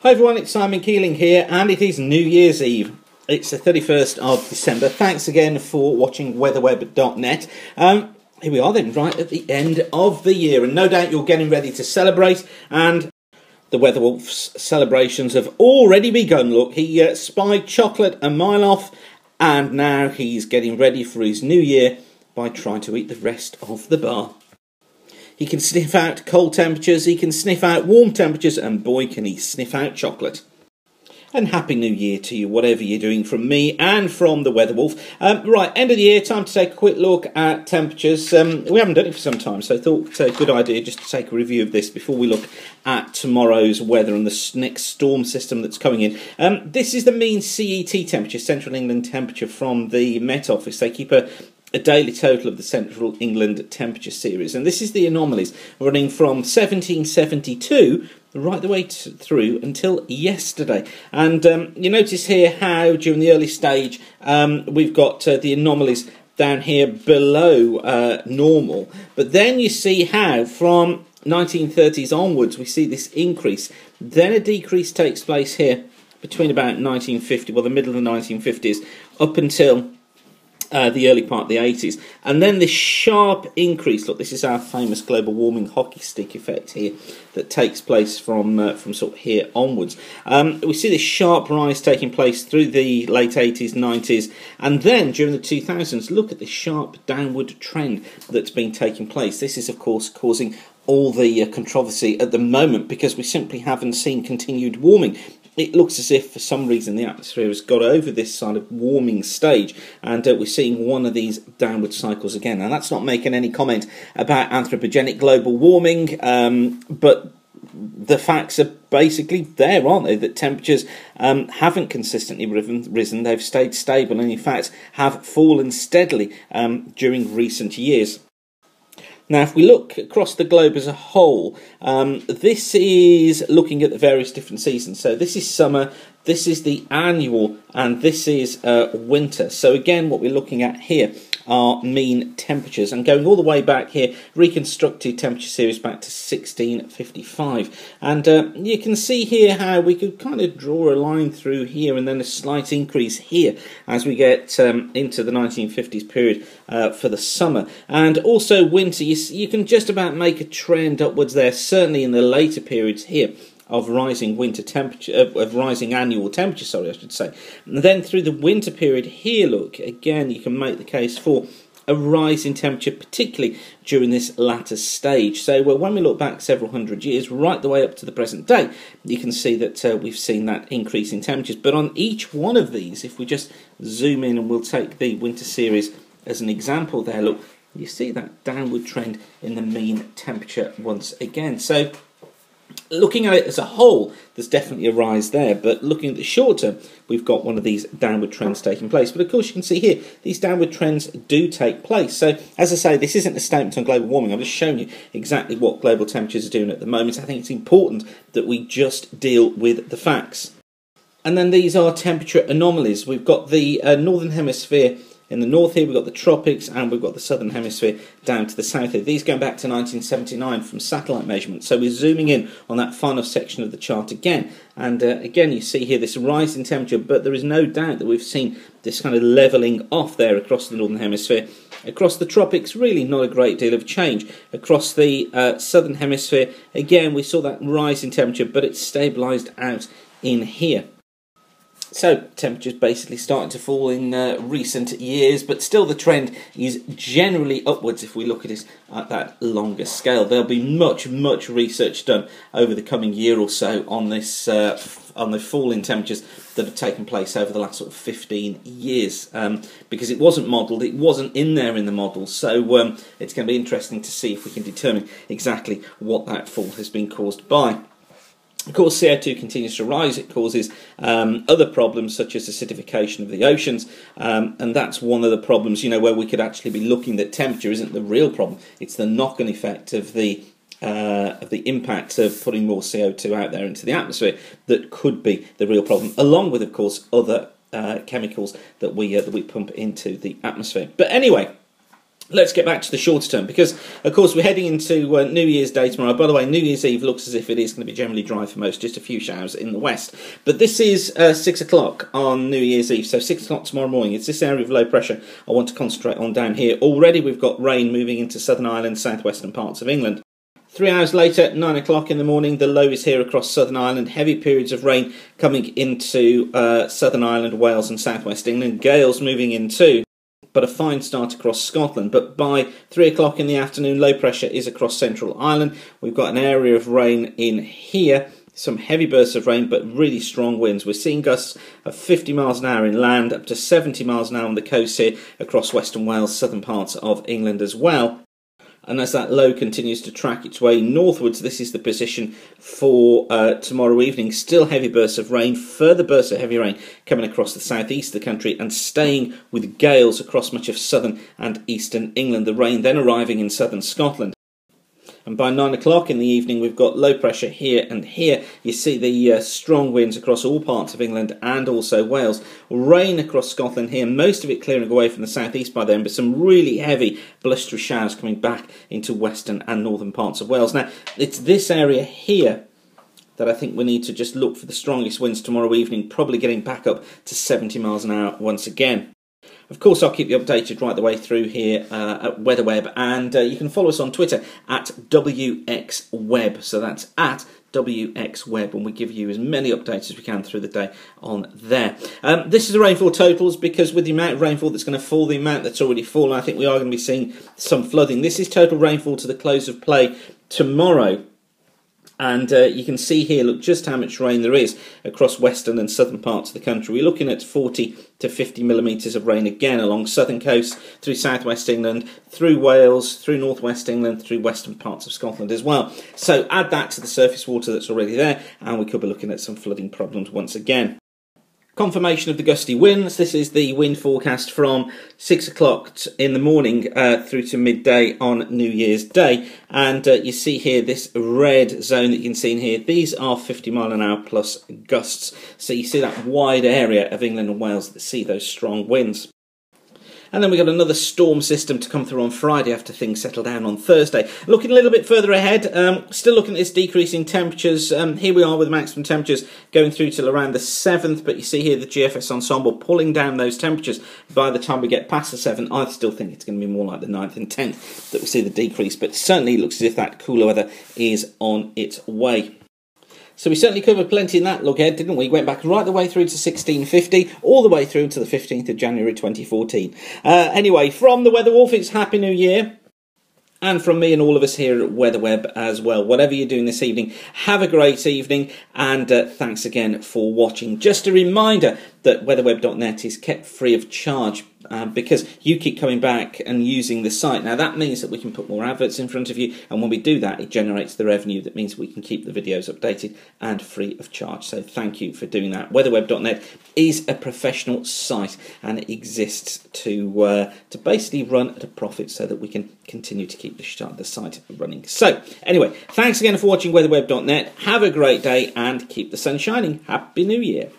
Hi everyone, it's Simon Keeling here, and it is New Year's Eve. It's the 31st of December. Thanks again for watching weatherweb.net. Here we are then, right at the end of the year, and no doubt you're getting ready to celebrate, and the Weatherwolf's celebrations have already begun. Look, he spied chocolate a mile off, and now he's getting ready for his new year by trying to eat the rest of the bar. He can sniff out cold temperatures, he can sniff out warm temperatures, and boy can he sniff out chocolate. And Happy New Year to you, whatever you're doing, from me and from the Weatherwolf. Right, end of the year, time to take a quick look at temperatures. We haven't done it for some time, so I thought it's a good idea just to take a review of this before we look at tomorrow's weather and the next storm system that's coming in. This is the mean CET temperature, Central England temperature, from the Met Office. They keep a daily total of the Central England temperature series, and this is the anomalies running from 1772 right the way through until yesterday. And you notice here how during the early stage we've got the anomalies down here below normal, but then you see how from 1930s onwards we see this increase, then a decrease takes place here between about 1950, well the middle of the 1950s, up until the early part of the 80s, and then this sharp increase. Look, this is our famous global warming hockey stick effect here that takes place from sort of here onwards. We see this sharp rise taking place through the late 80s, 90s, and then during the 2000s, look at this sharp downward trend that's been taking place. This is, of course, causing all the controversy at the moment because we simply haven't seen continued warming. It looks as if, for some reason, the atmosphere has got over this sort of warming stage, and we're seeing one of these downward cycles again. And that's not making any comment about anthropogenic global warming, but the facts are basically there, aren't they? That temperatures haven't consistently risen, they've stayed stable, and in fact have fallen steadily during recent years. Now, if we look across the globe as a whole, this is looking at the various different seasons. So this is summer, this is the annual, and this is winter. So again, what we're looking at here are mean temperatures, and going all the way back here, reconstructed temperature series back to 1655, and you can see here how we could kind of draw a line through here and then a slight increase here as we get into the 1950s period for the summer, and also winter. You can just about make a trend upwards there, certainly in the later periods here of rising winter temperature, of rising annual temperature, sorry, I should say. And then through the winter period here, look, again, you can make the case for a rise in temperature, particularly during this latter stage. So when we look back several hundred years, right the way up to the present day, you can see that we've seen that increase in temperatures. But on each one of these, if we just zoom in and we'll take the winter series as an example there, look, you see that downward trend in the mean temperature once again. So looking at it as a whole, there's definitely a rise there, but looking at the short term, we've got one of these downward trends taking place. But of course, you can see here, these downward trends do take place. So, as I say, this isn't a statement on global warming. I'm just showing you exactly what global temperatures are doing at the moment. I think it's important that we just deal with the facts. And then these are temperature anomalies. We've got the northern hemisphere in the north here, we've got the tropics, and we've got the southern hemisphere down to the south here. These going back to 1979 from satellite measurements. So we're zooming in on that final section of the chart again. And again, you see here this rise in temperature, but there is no doubt that we've seen this kind of levelling off there across the northern hemisphere. Across the tropics, really not a great deal of change. Across the southern hemisphere, again, we saw that rise in temperature, but it's stabilised out in here. So, temperatures basically starting to fall in recent years, but still the trend is generally upwards if we look at it at that longer scale. There'll be much research done over the coming year or so on this, on the fall in temperatures that have taken place over the last sort of 15 years, because it wasn't modelled, it wasn't in there in the model, so it's going to be interesting to see if we can determine exactly what that fall has been caused by. Of course, CO2 continues to rise. It causes other problems such as acidification of the oceans, and that's one of the problems, you know, where we could actually be looking that temperature isn't the real problem. It's the knock-on effect of the impact of putting more CO2 out there into the atmosphere that could be the real problem, along with, of course, other chemicals that we pump into the atmosphere. But anyway, Let's get back to the shorter term because, of course, we're heading into New Year's Day tomorrow. By the way, New Year's Eve looks as if it is going to be generally dry for most, just a few showers in the west. But this is 6 o'clock on New Year's Eve, so 6 o'clock tomorrow morning. It's this area of low pressure I want to concentrate on down here. Already we've got rain moving into Southern Ireland, southwestern parts of England. 3 hours later, 9 o'clock in the morning, the low is here across Southern Ireland. Heavy periods of rain coming into Southern Ireland, Wales and southwest England. Gales moving in too. But a fine start across Scotland. But by 3 o'clock in the afternoon, low pressure is across central Ireland. We've got an area of rain in here, some heavy bursts of rain, but really strong winds. We're seeing gusts of 50 miles an hour inland, up to 70 miles an hour on the coast here, across western Wales, southern parts of England as well. And as that low continues to track its way northwards, this is the position for tomorrow evening. Still heavy bursts of rain, further bursts of heavy rain coming across the southeast of the country and staying with gales across much of southern and eastern England. The rain then arriving in southern Scotland. And by 9 o'clock in the evening, we've got low pressure here and here. You see the strong winds across all parts of England and also Wales. Rain across Scotland here, most of it clearing away from the southeast by then, but some really heavy blustery showers coming back into western and northern parts of Wales. Now, it's this area here that I think we need to just look for the strongest winds tomorrow evening, probably getting back up to 70 miles an hour once again. Of course, I'll keep you updated right the way through here at WeatherWeb, and you can follow us on Twitter at WXWeb, so that's at WXWeb, and we give you as many updates as we can through the day on there. This is the rainfall totals, because with the amount of rainfall that's going to fall, the amount that's already fallen, I think we are going to be seeing some flooding. This is total rainfall to the close of play tomorrow. And you can see here, look, just how much rain there is across western and southern parts of the country. We're looking at 40 to 50 millimetres of rain again along southern coast, through southwest England, through Wales, through northwest England, through western parts of Scotland as well. So add that to the surface water that's already there, and we could be looking at some flooding problems once again. Confirmation of the gusty winds. This is the wind forecast from 6 o'clock in the morning through to midday on New Year's Day. And you see here this red zone that you can see in here. These are 50 mile an hour plus gusts. So you see that wide area of England and Wales that see those strong winds. And then we've got another storm system to come through on Friday after things settle down on Thursday. Looking a little bit further ahead, still looking at this decrease in temperatures. Here we are with maximum temperatures going through till around the 7th, but you see here the GFS ensemble pulling down those temperatures. By the time we get past the 7th, I still think it's going to be more like the 9th and 10th that we see the decrease, but certainly it looks as if that cooler weather is on its way. So we certainly covered plenty in that look ahead, didn't we? Went back right the way through to 1650, all the way through to the 15th of January 2014. Anyway, from the Weather Wolf, it's Happy New Year. And from me and all of us here at WeatherWeb as well. Whatever you're doing this evening, have a great evening, and thanks again for watching. Just a reminder that weatherweb.net is kept free of charge because you keep coming back and using the site. Now that means that we can put more adverts in front of you, and when we do that, it generates the revenue that means we can keep the videos updated and free of charge. So thank you for doing that. Weatherweb.net is a professional site, and it exists to basically run at a profit so that we can continue to keep the site running. So anyway, thanks again for watching weatherweb.net. Have a great day and keep the sun shining. Happy New Year.